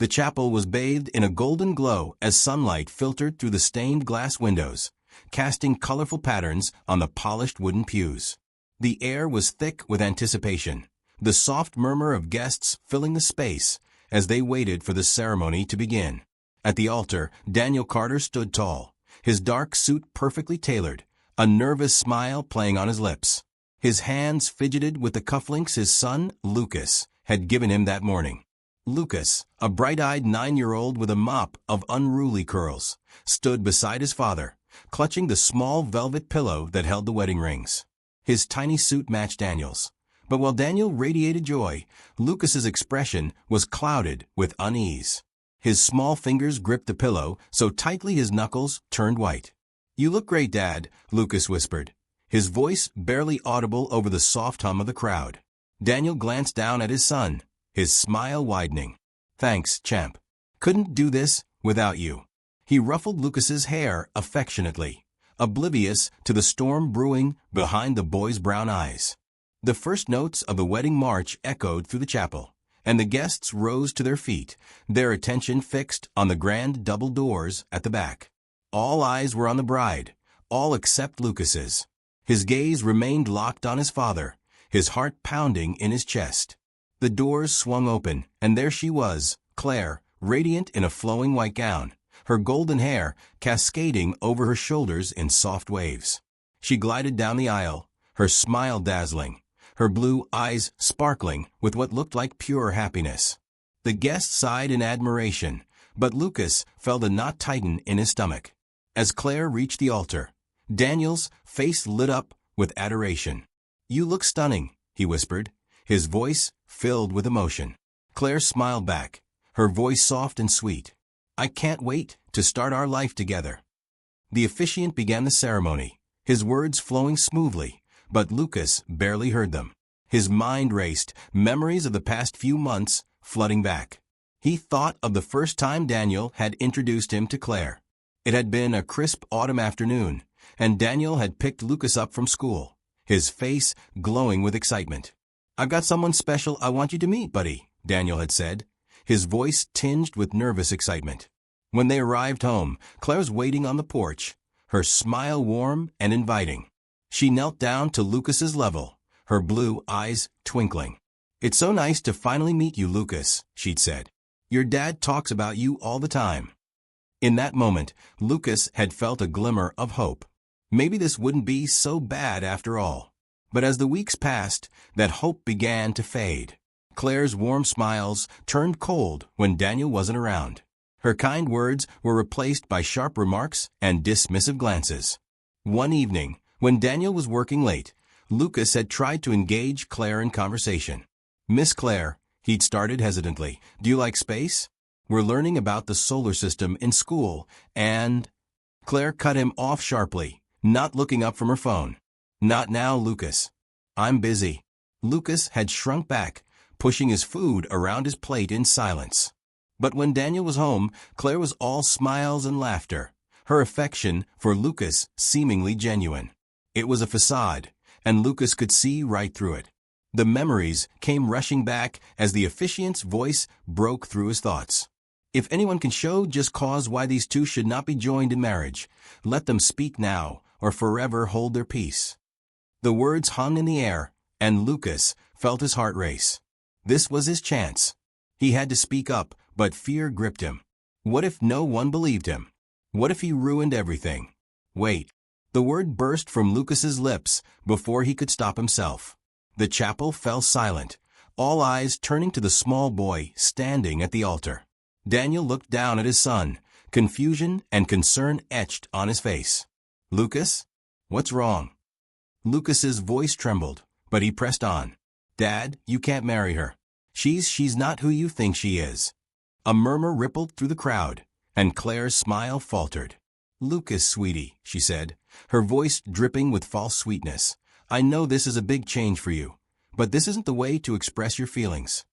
The chapel was bathed in a golden glow as sunlight filtered through the stained glass windows, casting colorful patterns on the polished wooden pews. The air was thick with anticipation, the soft murmur of guests filling the space as they waited for the ceremony to begin. At the altar, Daniel Carter stood tall, his dark suit perfectly tailored, a nervous smile playing on his lips. His hands fidgeted with the cufflinks his son, Lucas, had given him that morning. Lucas, a bright-eyed 9-year-old with a mop of unruly curls, stood beside his father, clutching the small velvet pillow that held the wedding rings. His tiny suit matched Daniel's. But while Daniel radiated joy, Lucas's expression was clouded with unease. His small fingers gripped the pillow so tightly his knuckles turned white. "You look great, Dad," Lucas whispered, his voice barely audible over the soft hum of the crowd. Daniel glanced down at his son, his smile widening. "Thanks, champ. Couldn't do this without you." He ruffled Lucas's hair affectionately, oblivious to the storm brewing behind the boy's brown eyes. The first notes of the wedding march echoed through the chapel, and the guests rose to their feet, their attention fixed on the grand double doors at the back. All eyes were on the bride, all except Lucas's. His gaze remained locked on his father, his heart pounding in his chest. The doors swung open, and there she was, Claire, radiant in a flowing white gown, her golden hair cascading over her shoulders in soft waves. She glided down the aisle, her smile dazzling, her blue eyes sparkling with what looked like pure happiness. The guests sighed in admiration, but Lucas felt a knot tighten in his stomach. As Claire reached the altar, Daniel's face lit up with adoration. "You look stunning," he whispered, his voice filled with emotion. Claire smiled back, her voice soft and sweet. "I can't wait to start our life together." The officiant began the ceremony, his words flowing smoothly, but Lucas barely heard them. His mind raced, memories of the past few months flooding back. He thought of the first time Daniel had introduced him to Claire. It had been a crisp autumn afternoon, and Daniel had picked Lucas up from school, his face glowing with excitement. "I've got someone special I want you to meet, buddy," Daniel had said, his voice tinged with nervous excitement. When they arrived home, Claire was waiting on the porch, her smile warm and inviting. She knelt down to Lucas's level, her blue eyes twinkling. "It's so nice to finally meet you, Lucas," she'd said. "Your dad talks about you all the time." In that moment, Lucas had felt a glimmer of hope. Maybe this wouldn't be so bad after all. But as the weeks passed, that hope began to fade. Claire's warm smiles turned cold when Daniel wasn't around. Her kind words were replaced by sharp remarks and dismissive glances. One evening, when Daniel was working late, Lucas had tried to engage Claire in conversation. "Miss Claire," he'd started hesitantly, "do you like space? We're learning about the solar system in school, and—" Claire cut him off sharply, not looking up from her phone. "Not now, Lucas. I'm busy." Lucas had shrunk back, pushing his food around his plate in silence. But when Daniel was home, Claire was all smiles and laughter, her affection for Lucas seemingly genuine. It was a facade, and Lucas could see right through it. The memories came rushing back as the officiant's voice broke through his thoughts. "If anyone can show just cause why these two should not be joined in marriage, let them speak now or forever hold their peace." The words hung in the air, and Lucas felt his heart race. This was his chance. He had to speak up, but fear gripped him. What if no one believed him? What if he ruined everything? Wait. The word burst from Lucas's lips before he could stop himself. The chapel fell silent, all eyes turning to the small boy standing at the altar. Daniel looked down at his son, confusion and concern etched on his face. "Lucas? What's wrong?" Lucas's voice trembled, but he pressed on. "Dad, you can't marry her. She's not who you think she is." A murmur rippled through the crowd, and Claire's smile faltered. "Lucas, sweetie," she said, her voice dripping with false sweetness, "I know this is a big change for you, but this isn't the way to express your feelings."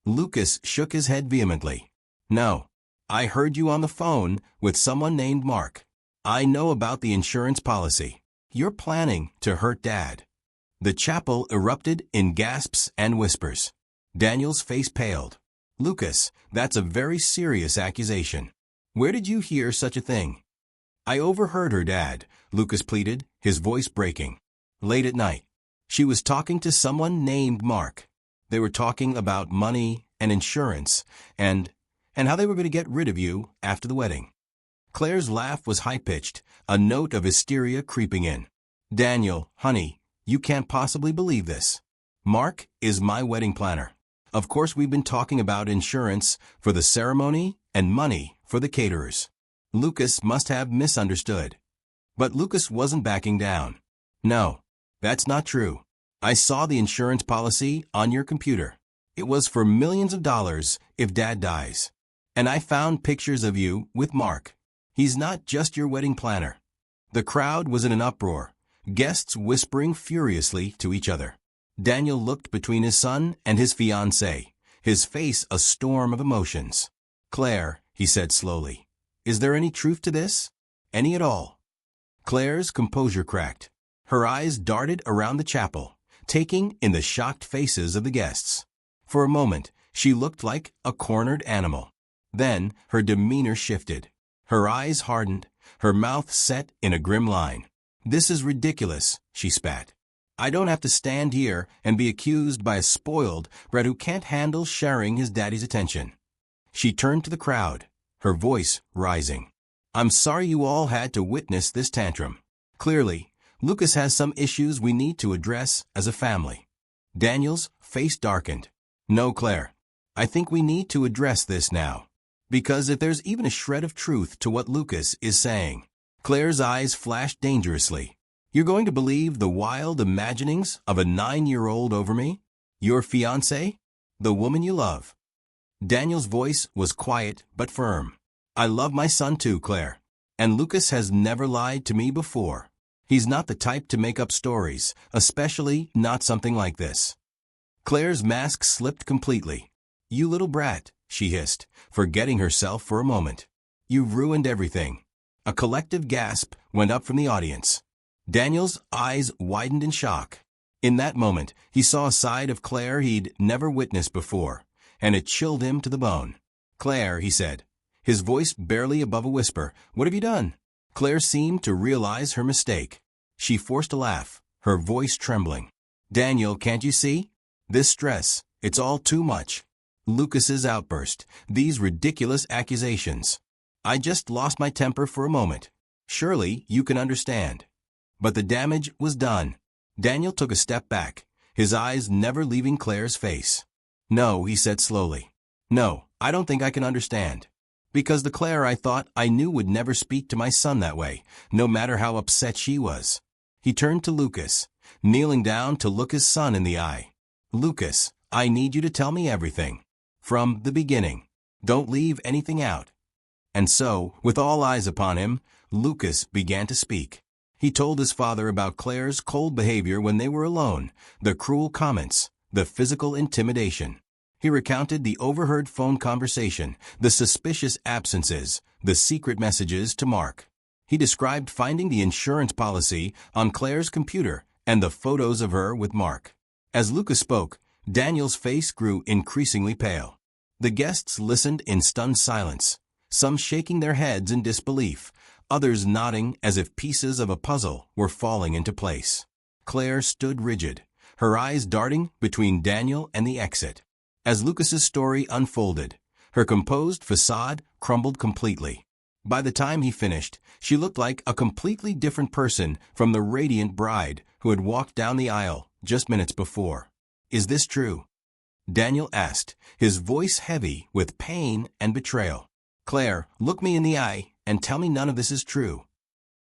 Lucas shook his head vehemently. "No. I heard you on the phone with someone named Mark. I know about the insurance policy. You're planning to hurt Dad." The chapel erupted in gasps and whispers. Daniel's face paled. Lucas, that's a very serious accusation. Where did you hear such a thing? I overheard her, Dad, Lucas pleaded, his voice breaking. Late at night. She was talking to someone named Mark. They were talking about money and insurance and how they were going to get rid of you after the wedding. Claire's laugh was high-pitched, a note of hysteria creeping in. Daniel, honey, you can't possibly believe this. Mark is my wedding planner. Of course, we've been talking about insurance for the ceremony and money for the caterers. Lucas must have misunderstood. But Lucas wasn't backing down. No, that's not true. I saw the insurance policy on your computer. It was for millions of dollars if Dad dies. And I found pictures of you with Mark. He's not just your wedding planner. The crowd was in an uproar, guests whispering furiously to each other. Daniel looked between his son and his fiancée, his face a storm of emotions. Claire, he said slowly, is there any truth to this? Any at all? Claire's composure cracked. Her eyes darted around the chapel, taking in the shocked faces of the guests. For a moment, she looked like a cornered animal. Then her demeanor shifted. Her eyes hardened, her mouth set in a grim line. This is ridiculous, she spat. I don't have to stand here and be accused by a spoiled brat who can't handle sharing his daddy's attention. She turned to the crowd, her voice rising. I'm sorry you all had to witness this tantrum. Clearly, Lucas has some issues we need to address as a family. Daniel's face darkened. No, Claire. I think we need to address this now. Because if there's even a shred of truth to what Lucas is saying. Claire's eyes flashed dangerously. You're going to believe the wild imaginings of a 9-year-old over me? Your fiancée? The woman you love? Daniel's voice was quiet but firm. I love my son too, Claire. And Lucas has never lied to me before. He's not the type to make up stories, especially not something like this. Claire's mask slipped completely. You little brat, she hissed, forgetting herself for a moment. You've ruined everything. A collective gasp went up from the audience. Daniel's eyes widened in shock. In that moment, he saw a side of Claire he'd never witnessed before, and it chilled him to the bone. Claire, he said, his voice barely above a whisper, what have you done? Claire seemed to realize her mistake. She forced a laugh, her voice trembling. Daniel, can't you see? This stress, it's all too much. Lucas's outburst, these ridiculous accusations. I just lost my temper for a moment. Surely you can understand. But the damage was done. Daniel took a step back, his eyes never leaving Claire's face. No, he said slowly. No, I don't think I can understand. Because the Claire I thought I knew would never speak to my son that way, no matter how upset she was. He turned to Lucas, kneeling down to look his son in the eye. Lucas, I need you to tell me everything. From the beginning. Don't leave anything out. And so, with all eyes upon him, Lucas began to speak. He told his father about Claire's cold behavior when they were alone, the cruel comments, the physical intimidation. He recounted the overheard phone conversation, the suspicious absences, the secret messages to Mark. He described finding the insurance policy on Claire's computer and the photos of her with Mark. As Lucas spoke, Daniel's face grew increasingly pale. The guests listened in stunned silence, some shaking their heads in disbelief, others nodding as if pieces of a puzzle were falling into place. Claire stood rigid, her eyes darting between Daniel and the exit. As Lucas's story unfolded, her composed facade crumbled completely. By the time he finished, she looked like a completely different person from the radiant bride who had walked down the aisle just minutes before. Is this true? Daniel asked, his voice heavy with pain and betrayal. Claire, look me in the eye and tell me none of this is true.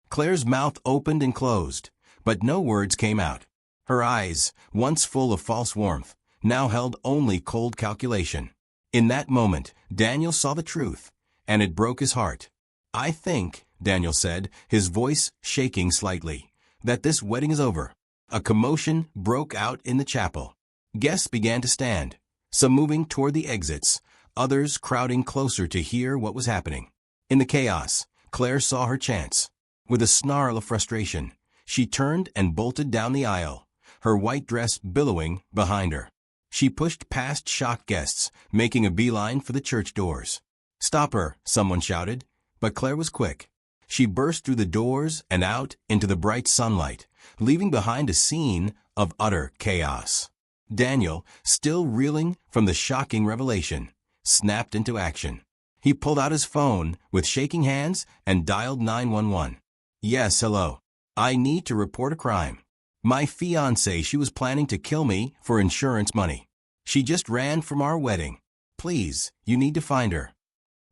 Claire's mouth opened and closed, but no words came out. Her eyes, once full of false warmth, now held only cold calculation. In that moment, Daniel saw the truth, and it broke his heart. I think, Daniel said, his voice shaking slightly, that this wedding is over. A commotion broke out in the chapel. Guests began to stand, some moving toward the exits, others crowding closer to hear what was happening. In the chaos, Claire saw her chance. With a snarl of frustration, she turned and bolted down the aisle, her white dress billowing behind her. She pushed past shocked guests, making a beeline for the church doors. "Stop her," someone shouted, but Claire was quick. She burst through the doors and out into the bright sunlight, leaving behind a scene of utter chaos. Daniel, still reeling from the shocking revelation, snapped into action. He pulled out his phone with shaking hands and dialed 911. "Yes, hello. I need to report a crime. My fiancée, she was planning to kill me for insurance money. She just ran from our wedding. Please, you need to find her."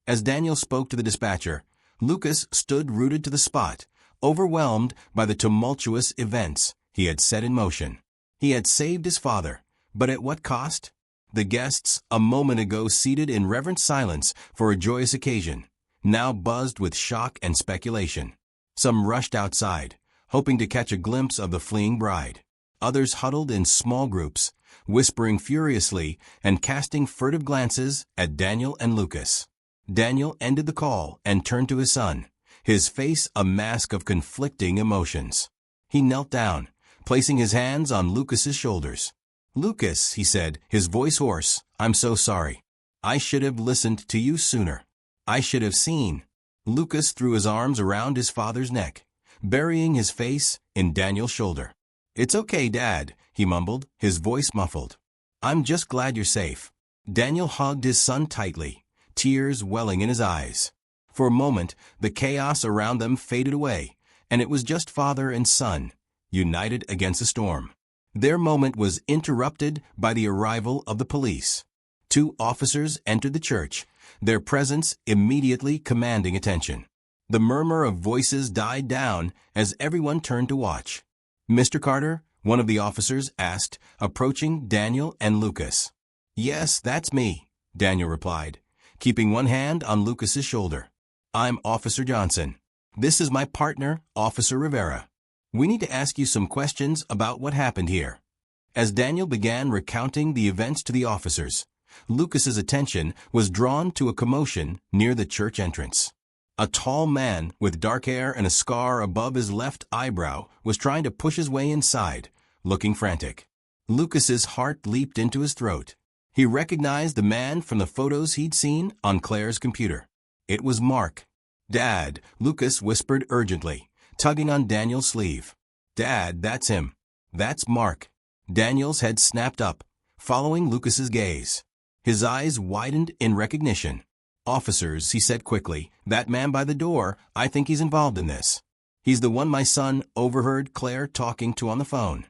As Daniel spoke to the dispatcher, Lucas stood rooted to the spot, overwhelmed by the tumultuous events he had set in motion. He had saved his father, but at what cost? The guests, a moment ago seated in reverent silence for a joyous occasion, now buzzed with shock and speculation. Some rushed outside, hoping to catch a glimpse of the fleeing bride. Others huddled in small groups, whispering furiously and casting furtive glances at Daniel and Lucas. Daniel ended the call and turned to his son, his face a mask of conflicting emotions. He knelt down, placing his hands on Lucas's shoulders. "Lucas," he said, his voice hoarse, "I'm so sorry. I should have listened to you sooner. I should have seen." Lucas threw his arms around his father's neck, burying his face in Daniel's shoulder. "It's okay, Dad," he mumbled, his voice muffled. "I'm just glad you're safe." Daniel hugged his son tightly, tears welling in his eyes. For a moment, the chaos around them faded away, and it was just father and son, united against the storm. Their moment was interrupted by the arrival of the police. 2 officers entered the church, their presence immediately commanding attention. The murmur of voices died down as everyone turned to watch. "Mr. Carter?" one of the officers asked, approaching Daniel and Lucas. "Yes, that's me," Daniel replied, keeping one hand on Lucas's shoulder. "I'm Officer Johnson. This is my partner, Officer Rivera. We need to ask you some questions about what happened here." As Daniel began recounting the events to the officers, Lucas's attention was drawn to a commotion near the church entrance. A tall man with dark hair and a scar above his left eyebrow was trying to push his way inside, looking frantic. Lucas's heart leaped into his throat. He recognized the man from the photos he'd seen on Claire's computer. It was Mark. "Dad," Lucas whispered urgently, tugging on Daniel's sleeve. "Dad, that's him. That's Mark." Daniel's head snapped up, following Lucas's gaze. His eyes widened in recognition. "Officers," he said quickly, "that man by the door, I think he's involved in this. He's the one my son overheard Claire talking to on the phone."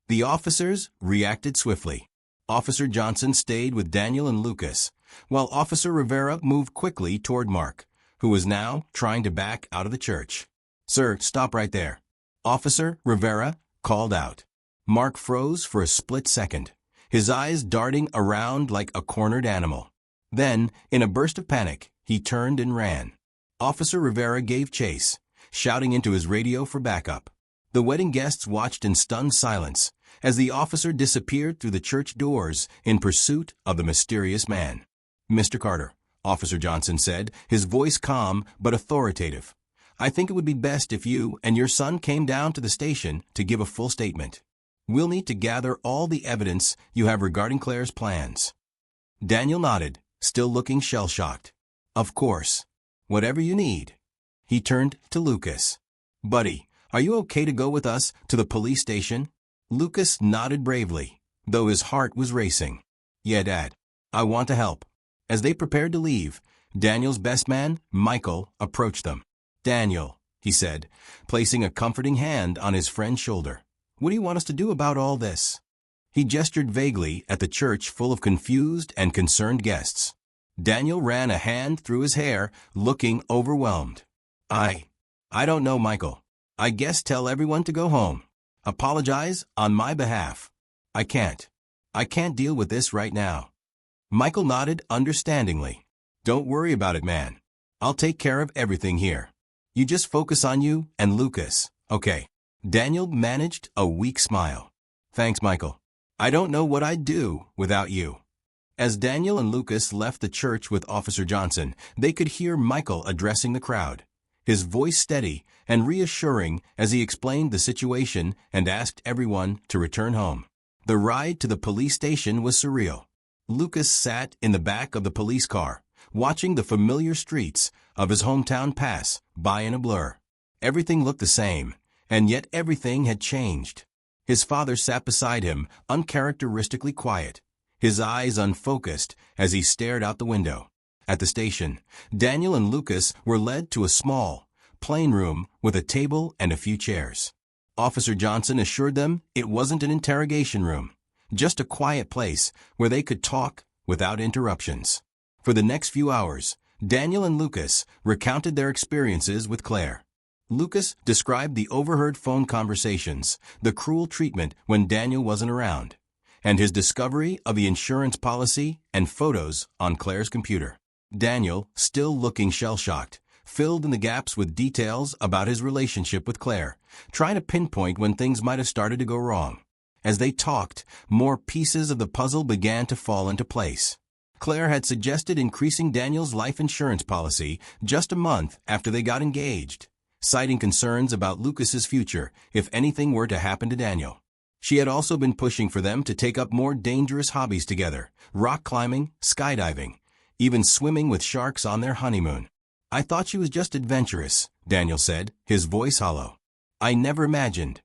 The officers reacted swiftly. Officer Johnson stayed with Daniel and Lucas, while Officer Rivera moved quickly toward Mark, who was now trying to back out of the church. "Sir, stop right there," Officer Rivera called out. Mark froze for a split second, his eyes darting around like a cornered animal. Then, in a burst of panic, he turned and ran. Officer Rivera gave chase, shouting into his radio for backup. The wedding guests watched in stunned silence as the officer disappeared through the church doors in pursuit of the mysterious man. "Mr. Carter," Officer Johnson said, his voice calm but authoritative, "I think it would be best if you and your son came down to the station to give a full statement. We'll need to gather all the evidence you have regarding Claire's plans." Daniel nodded, still looking shell-shocked. "Of course. Whatever you need." He turned to Lucas. "Buddy, are you okay to go with us to the police station?" Lucas nodded bravely, though his heart was racing. "Yeah, Dad. I want to help." As they prepared to leave, Daniel's best man, Michael, approached them. "Daniel," he said, placing a comforting hand on his friend's shoulder, "what do you want us to do about all this?" He gestured vaguely at the church full of confused and concerned guests. Daniel ran a hand through his hair, looking overwhelmed. I don't know, Michael. I guess tell everyone to go home. Apologize on my behalf. I can't deal with this right now." Michael nodded understandingly. "Don't worry about it, man. I'll take care of everything here. You just focus on you and Lucas, okay?" Daniel managed a weak smile. "Thanks, Michael. I don't know what I'd do without you." As Daniel and Lucas left the church with Officer Johnson, they could hear Michael addressing the crowd, his voice steady and reassuring as he explained the situation and asked everyone to return home. The ride to the police station was surreal. Lucas sat in the back of the police car, watching the familiar streets of his hometown pass by in a blur. Everything looked the same, and yet everything had changed. His father sat beside him, uncharacteristically quiet, his eyes unfocused as he stared out the window. At the station, Daniel and Lucas were led to a small, plain room with a table and a few chairs. Officer Johnson assured them it wasn't an interrogation room, just a quiet place where they could talk without interruptions. For the next few hours, Daniel and Lucas recounted their experiences with Claire. Lucas described the overheard phone conversations, the cruel treatment when Daniel wasn't around, and his discovery of the insurance policy and photos on Claire's computer. Daniel, still looking shell-shocked, filled in the gaps with details about his relationship with Claire, trying to pinpoint when things might have started to go wrong. As they talked, more pieces of the puzzle began to fall into place. Claire had suggested increasing Daniel's life insurance policy just a month after they got engaged, citing concerns about Lucas's future if anything were to happen to Daniel. She had also been pushing for them to take up more dangerous hobbies together, rock climbing, skydiving, even swimming with sharks on their honeymoon. "I thought she was just adventurous," Daniel said, his voice hollow. "I never imagined."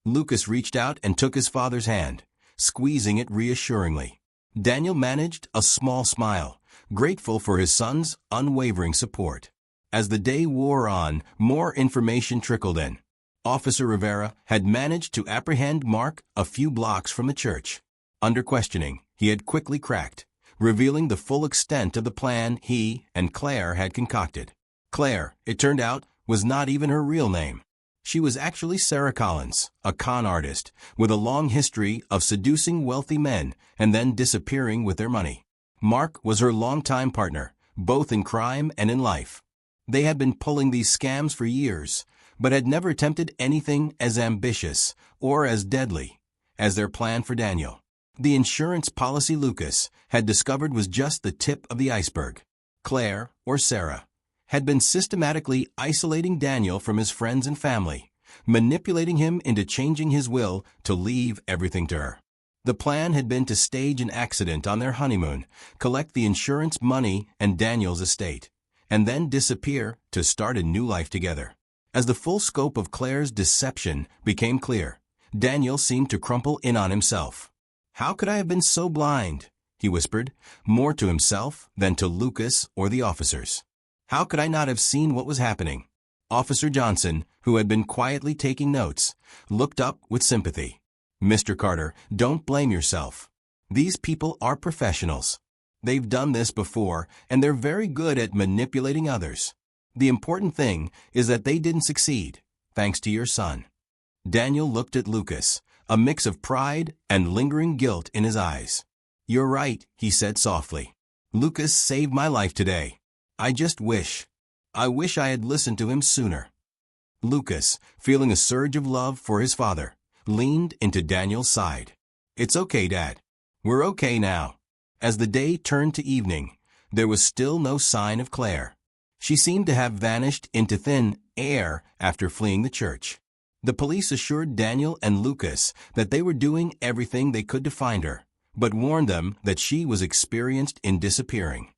Lucas reached out and took his father's hand, squeezing it reassuringly. Daniel managed a small smile, grateful for his son's unwavering support. As the day wore on, more information trickled in. Officer Rivera had managed to apprehend Mark a few blocks from the church. Under questioning, he had quickly cracked, revealing the full extent of the plan he and Claire had concocted. Claire, it turned out, was not even her real name. She was actually Sarah Collins, a con artist, with a long history of seducing wealthy men and then disappearing with their money. Mark was her longtime partner, both in crime and in life. They had been pulling these scams for years, but had never attempted anything as ambitious or as deadly as their plan for Daniel. The insurance policy Lucas had discovered was just the tip of the iceberg. Claire, or Sarah, had been systematically isolating Daniel from his friends and family, manipulating him into changing his will to leave everything to her. The plan had been to stage an accident on their honeymoon, collect the insurance money and Daniel's estate, and then disappear to start a new life together. As the full scope of Claire's deception became clear, Daniel seemed to crumple in on himself. "How could I have been so blind?" he whispered, more to himself than to Lucas or the officers. "How could I not have seen what was happening?" Officer Johnson, who had been quietly taking notes, looked up with sympathy. "Mr. Carter, don't blame yourself. These people are professionals. They've done this before, and they're very good at manipulating others. The important thing is that they didn't succeed, thanks to your son." Daniel looked at Lucas, a mix of pride and lingering guilt in his eyes. "You're right," he said softly. "Lucas saved my life today. I wish I had listened to him sooner." Lucas, feeling a surge of love for his father, leaned into Daniel's side. "It's okay, Dad. We're okay now." As the day turned to evening, there was still no sign of Claire. She seemed to have vanished into thin air after fleeing the church. The police assured Daniel and Lucas that they were doing everything they could to find her, but warned them that she was experienced in disappearing.